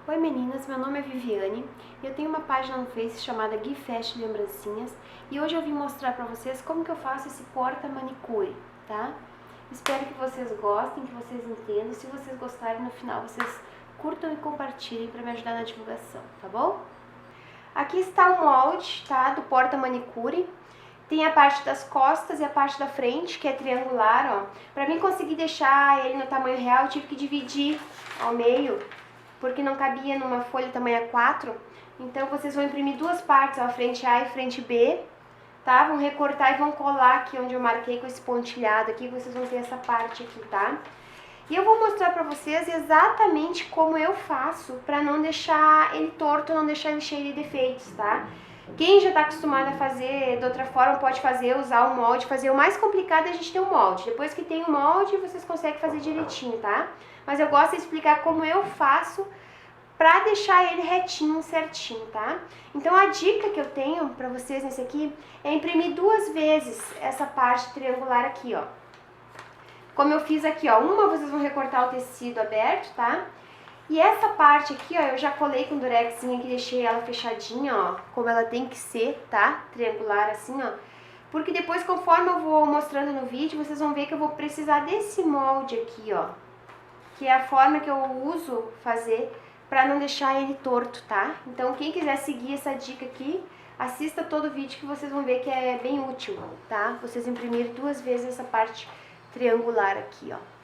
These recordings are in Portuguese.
Oi meninas, meu nome é Viviane e eu tenho uma página no Face chamada Gui Fashion Lembrancinhas e hoje eu vim mostrar pra vocês como que eu faço esse porta-manicure, tá? Espero que vocês gostem, que vocês entendam. Se vocês gostarem, no final vocês curtam e compartilhem pra me ajudar na divulgação, tá bom? Aqui está o molde, tá? Do porta-manicure. Tem a parte das costas e a parte da frente, que é triangular, ó. Pra mim conseguir deixar ele no tamanho real, eu tive que dividir ao meio, porque não cabia numa folha tamanho A4. Então vocês vão imprimir duas partes, ó, frente A e frente B, tá? Vão recortar e vão colar aqui onde eu marquei com esse pontilhado aqui, vocês vão ter essa parte aqui, tá? E eu vou mostrar pra vocês exatamente como eu faço pra não deixar ele torto, não deixar ele cheio de defeitos, tá? Quem já tá acostumado a fazer de outra forma pode fazer, usar o molde, fazer. O mais complicado é a gente ter o molde. Depois que tem o molde, vocês conseguem fazer direitinho, tá? Mas eu gosto de explicar como eu faço pra deixar ele retinho, certinho, tá? Então a dica que eu tenho pra vocês nesse aqui é imprimir duas vezes essa parte triangular aqui, ó. Como eu fiz aqui, ó, uma vocês vão recortar o tecido aberto, tá? E essa parte aqui, ó, eu já colei com durexinha que deixei ela fechadinha, ó, como ela tem que ser, tá? Triangular assim, ó. Porque depois, conforme eu vou mostrando no vídeo, vocês vão ver que eu vou precisar desse molde aqui, ó. Que é a forma que eu uso fazer pra não deixar ele torto, tá? Então, quem quiser seguir essa dica aqui, assista todo o vídeo que vocês vão ver que é bem útil, tá? Vocês imprimirem duas vezes essa parte triangular aqui, ó.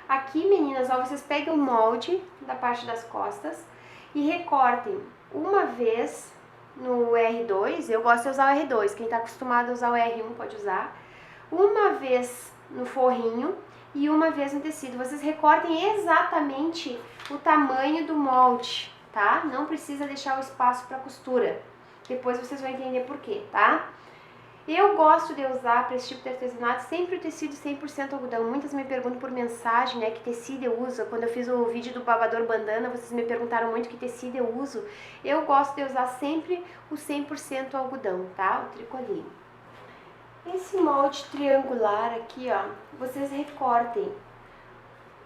Aqui, meninas, ó, vocês pegam o molde da parte das costas e recortem uma vez no R2, eu gosto de usar o R2, quem tá acostumado a usar o R1 pode usar, uma vez no forrinho e uma vez no tecido. Vocês recortem exatamente o tamanho do molde, tá? Não precisa deixar o espaço para costura. Depois vocês vão entender por quê, tá? Eu gosto de usar para esse tipo de artesanato sempre o tecido 100% algodão. Muitas me perguntam por mensagem, né, que tecido eu uso. Quando eu fiz o vídeo do babador bandana, vocês me perguntaram muito que tecido eu uso. Eu gosto de usar sempre o 100% algodão, tá? O tricoline. Esse molde triangular aqui, ó, vocês recortem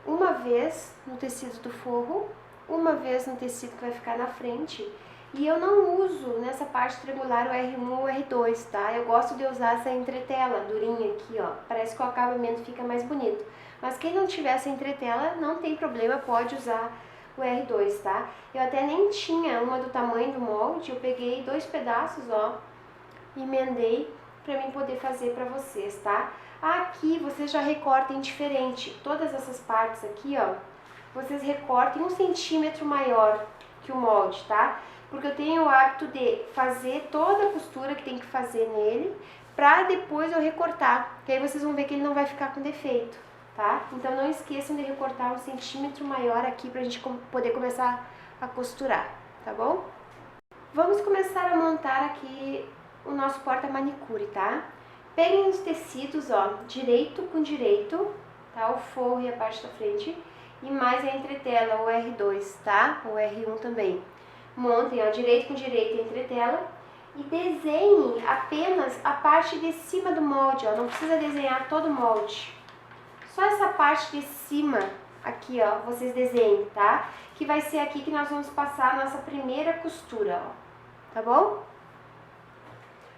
uma vez no tecido do forro, uma vez no tecido que vai ficar na frente. E eu não uso nessa parte triangular o R1 ou o R2, tá? Eu gosto de usar essa entretela durinha aqui, ó. Parece que o acabamento fica mais bonito. Mas quem não tiver essa entretela, não tem problema, pode usar o R2, tá? Eu até nem tinha uma do tamanho do molde, eu peguei dois pedaços, ó, e emendei pra mim poder fazer pra vocês, tá? Aqui vocês já recortem diferente. Todas essas partes aqui, ó, vocês recortem 1 centímetro maior que o molde, tá? Porque eu tenho o hábito de fazer toda a costura que tem que fazer nele, pra depois eu recortar, que aí vocês vão ver que ele não vai ficar com defeito, tá? Então não esqueçam de recortar 1 centímetro maior aqui pra gente poder começar a costurar, tá bom? Vamos começar a montar aqui o nosso porta-manicure, tá? Peguem os tecidos, ó, direito com direito, tá? O forro e a parte da frente, e mais a entretela, o R2, tá? O R1 também. Montem, ó, direito com direito a entretela e desenhem apenas a parte de cima do molde, ó. Não precisa desenhar todo o molde. Só essa parte de cima aqui, ó, vocês desenhem, tá? Que vai ser aqui que nós vamos passar a nossa primeira costura, ó. Tá bom?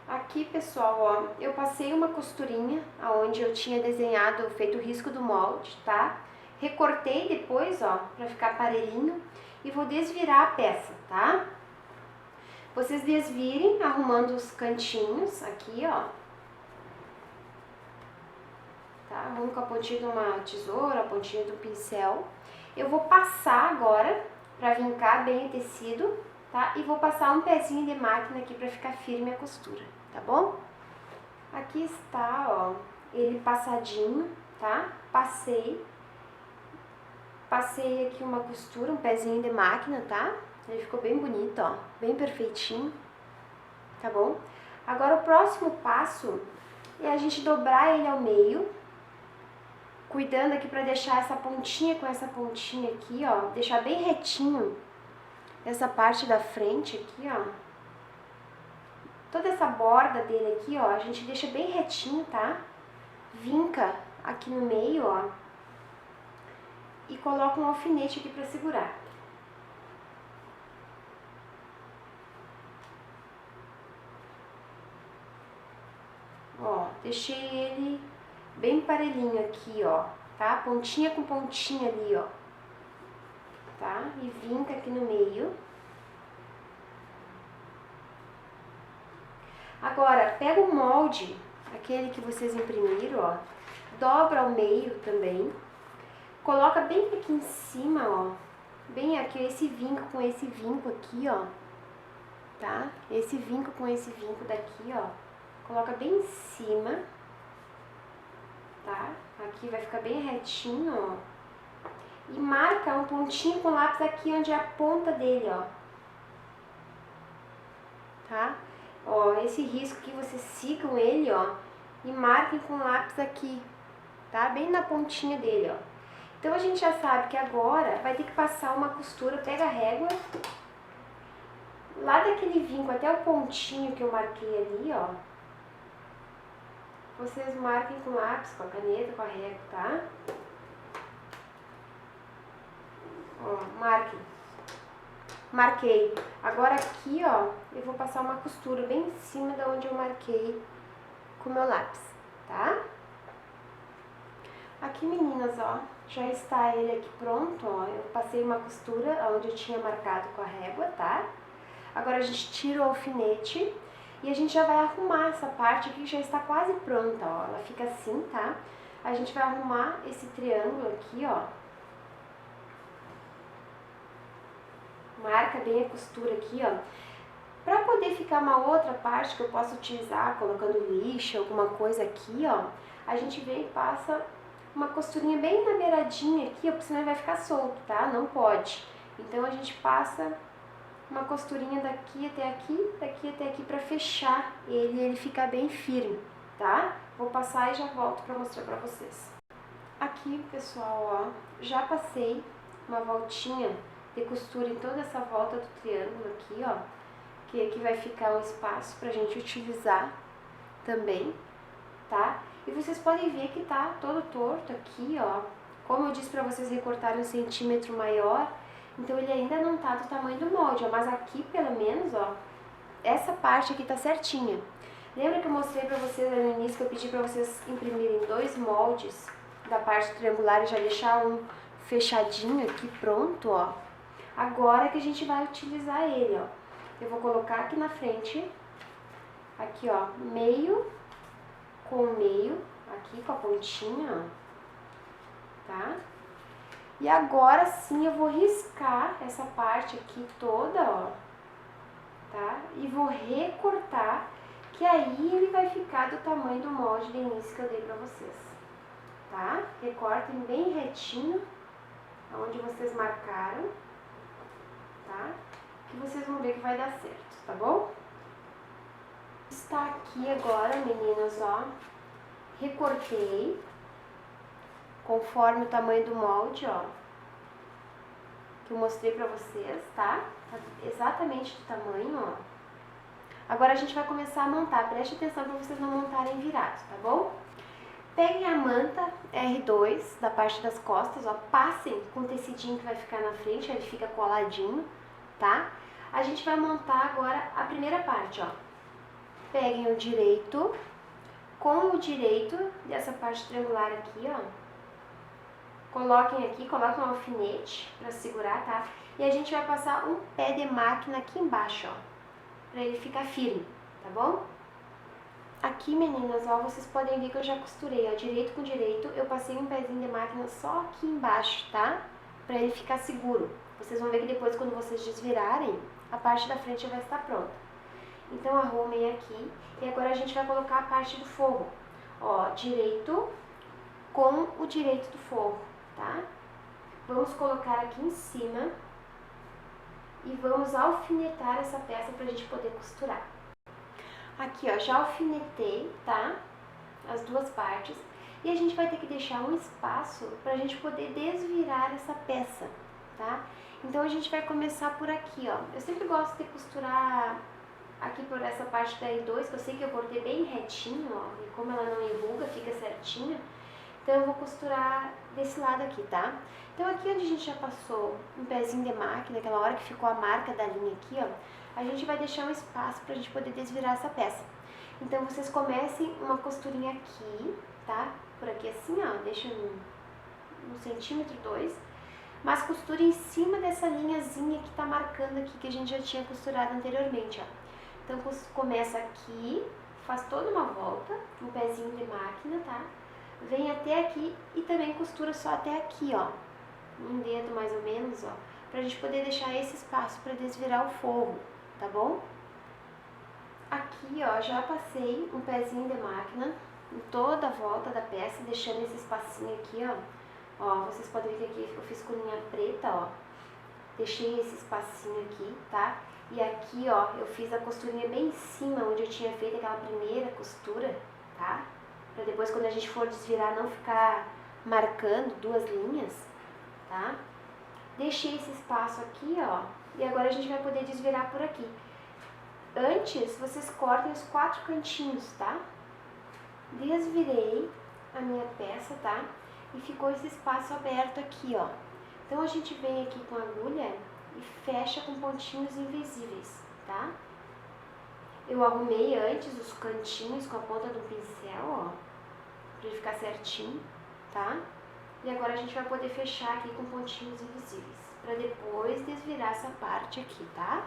Aqui, pessoal, ó, eu passei uma costurinha aonde eu tinha desenhado, feito o risco do molde, tá? Recortei depois, ó, pra ficar parelhinho e vou desvirar a peça, tá? Vocês desvirem arrumando os cantinhos aqui, ó. Tá? Arrumo com a pontinha de uma tesoura, a pontinha do pincel. Eu vou passar agora pra vincar bem o tecido, tá? E vou passar um pezinho de máquina aqui pra ficar firme a costura, tá bom? Aqui está, ó, ele passadinho, tá? Passei aqui uma costura, um pezinho de máquina, tá? Ele ficou bem bonito, ó, bem perfeitinho, tá bom? Agora o próximo passo é a gente dobrar ele ao meio, cuidando aqui pra deixar essa pontinha com essa pontinha aqui, ó, deixar bem retinho essa parte da frente aqui, ó. Toda essa borda dele aqui, ó, a gente deixa bem retinho, tá? Vinca aqui no meio, ó. e coloco um alfinete aqui para segurar. Ó, deixei ele bem parelhinho aqui, ó, tá? Pontinha com pontinha ali, ó, tá? E vinca aqui no meio. Agora, pega o molde, aquele que vocês imprimiram, ó, dobra ao meio também, coloca bem aqui em cima, ó, bem aqui, esse vinco com esse vinco aqui, ó, tá? Esse vinco com esse vinco daqui, ó, coloca bem em cima, tá? Aqui vai ficar bem retinho, ó, e marca um pontinho com lápis aqui onde é a ponta dele, ó, tá? Ó, esse risco aqui, vocês sigam ele, ó, e marquem com lápis aqui, tá? Bem na pontinha dele, ó. Então, a gente já sabe que agora vai ter que passar uma costura, pega a régua, lá daquele vinco até o pontinho que eu marquei ali, ó, vocês marquem com lápis, com a caneta, com a régua, tá? Ó, marquem. Marquei. Agora aqui, ó, eu vou passar uma costura bem em cima da onde eu marquei com o meu lápis, tá? Aqui, meninas, ó, já está ele aqui pronto, ó. Eu passei uma costura onde eu tinha marcado com a régua, tá? Agora a gente tira o alfinete e a gente já vai arrumar essa parte aqui que já está quase pronta, ó. Ela fica assim, tá? A gente vai arrumar esse triângulo aqui, ó. Marca bem a costura aqui, ó. Pra poder ficar uma outra parte que eu posso utilizar, colocando lixa, alguma coisa aqui, ó, a gente vem e passa uma costurinha bem na beiradinha aqui, ó, porque senão ele vai ficar solto, tá? Não pode. Então a gente passa uma costurinha daqui até aqui pra fechar ele e ele ficar bem firme, tá? Vou passar e já volto pra mostrar pra vocês. Aqui, pessoal, ó, já passei uma voltinha de costura em toda essa volta do triângulo aqui, ó, que aqui vai ficar um espaço pra gente utilizar também, tá? E vocês podem ver que tá todo torto aqui, ó, como eu disse pra vocês recortarem 1 centímetro maior, então ele ainda não tá do tamanho do molde, ó, mas aqui pelo menos, ó, essa parte aqui tá certinha. Lembra que eu mostrei pra vocês no início que eu pedi pra vocês imprimirem 2 moldes da parte triangular e já deixar um fechadinho aqui pronto, ó? Agora que a gente vai utilizar ele, ó. Eu vou colocar aqui na frente, aqui, ó, meio com meio, aqui com a pontinha, ó, tá? E agora sim eu vou riscar essa parte aqui toda, ó, tá? E vou recortar, que aí ele vai ficar do tamanho do molde de início que eu dei pra vocês, tá? Recortem bem retinho, onde vocês marcaram, tá? Que vocês vão ver que vai dar certo, tá bom? Está aqui agora, meninas, ó, recortei conforme o tamanho do molde, ó, que eu mostrei pra vocês, tá? Tá exatamente do tamanho, ó. Agora a gente vai começar a montar, preste atenção pra vocês não montarem virados, tá bom? Peguem a manta R2 da parte das costas, ó, passem com o tecidinho que vai ficar na frente, ele fica coladinho, tá? A gente vai montar agora a primeira parte, ó. Peguem o direito, com o direito dessa parte triangular aqui, ó. Coloquem aqui, coloquem um alfinete pra segurar, tá? E a gente vai passar um pé de máquina aqui embaixo, ó, pra ele ficar firme, tá bom? Aqui, meninas, ó, vocês podem ver que eu já costurei, ó, direito com direito, eu passei um pezinho de máquina só aqui embaixo, tá? Pra ele ficar seguro. Vocês vão ver que depois, quando vocês desvirarem, a parte da frente já vai estar pronta. Então, arrumem aqui, e agora a gente vai colocar a parte do forro. Ó, direito com o direito do forro, tá? Vamos colocar aqui em cima e vamos alfinetar essa peça pra gente poder costurar. Aqui, ó, já alfinetei, tá? As duas partes. E a gente vai ter que deixar um espaço pra gente poder desvirar essa peça, tá? Então, a gente vai começar por aqui, ó. Eu sempre gosto de costurar aqui por essa parte da R2, que eu sei que eu cortei bem retinho, ó. E como ela não enruga, fica certinho. Então eu vou costurar desse lado aqui, tá? Então aqui onde a gente já passou um pezinho de máquina, aquela hora que ficou a marca da linha aqui, ó, a gente vai deixar um espaço pra gente poder desvirar essa peça. Então vocês comecem uma costurinha aqui, tá? Por aqui assim, ó, deixa um centímetro, 2, mas costura em cima dessa linhazinha que tá marcando aqui, que a gente já tinha costurado anteriormente, ó. Então começa aqui, faz toda uma volta, um pezinho de máquina, tá? Vem até aqui e também costura só até aqui, ó, um dedo mais ou menos, ó, pra gente poder deixar esse espaço para desvirar o forro, tá bom? Aqui, ó, já passei um pezinho de máquina em toda a volta da peça, deixando esse espacinho aqui, ó. Ó, vocês podem ver que aqui eu fiz com linha preta, ó. Deixei esse espacinho aqui, tá? E aqui, ó, eu fiz a costurinha bem em cima, onde eu tinha feito aquela primeira costura, tá? Pra depois, quando a gente for desvirar, não ficar marcando duas linhas, tá? Deixei esse espaço aqui, ó, e agora a gente vai poder desvirar por aqui. Antes, vocês cortem os 4 cantinhos, tá? Desvirei a minha peça, tá? E ficou esse espaço aberto aqui, ó. Então, a gente vem aqui com a agulha e fecha com pontinhos invisíveis, tá? Eu arrumei antes os cantinhos com a ponta do pincel, ó, pra ele ficar certinho, tá? E agora a gente vai poder fechar aqui com pontinhos invisíveis, pra depois desvirar essa parte aqui, tá?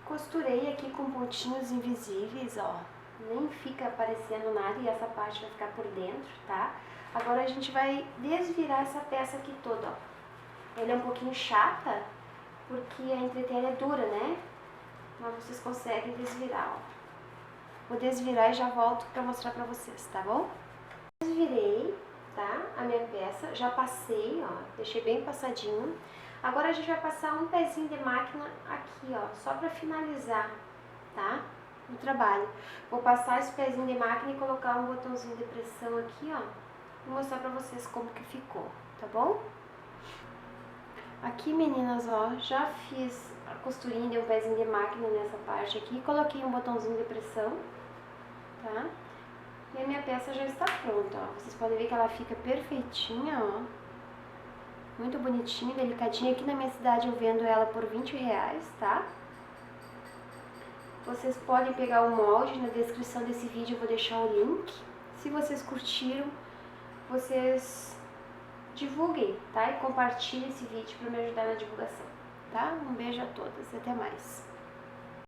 Costurei aqui com pontinhos invisíveis, ó, nem fica aparecendo nada e essa parte vai ficar por dentro, tá? Agora a gente vai desvirar essa peça aqui toda, ó. Ela é um pouquinho chata, porque a entretelha é dura, né? Mas vocês conseguem desvirar, ó. Vou desvirar e já volto pra mostrar pra vocês, tá bom? Desvirei, tá? A minha peça, já passei, ó, deixei bem passadinho. Agora a gente vai passar um pezinho de máquina aqui, ó, só pra finalizar, tá? O trabalho. Vou passar esse pezinho de máquina e colocar um botãozinho de pressão aqui, ó. Vou mostrar pra vocês como que ficou, tá bom? Aqui, meninas, ó, já fiz a costurinha de um pezinho de máquina nessa parte aqui. Coloquei um botãozinho de pressão, tá? E a minha peça já está pronta, ó. Vocês podem ver que ela fica perfeitinha, ó. Muito bonitinha, delicadinha. Aqui na minha cidade eu vendo ela por R$20, tá? Vocês podem pegar o molde, na descrição desse vídeo eu vou deixar o link. Se vocês curtiram, vocês divulguem, tá? E compartilhem esse vídeo para me ajudar na divulgação, tá? Um beijo a todas e até mais.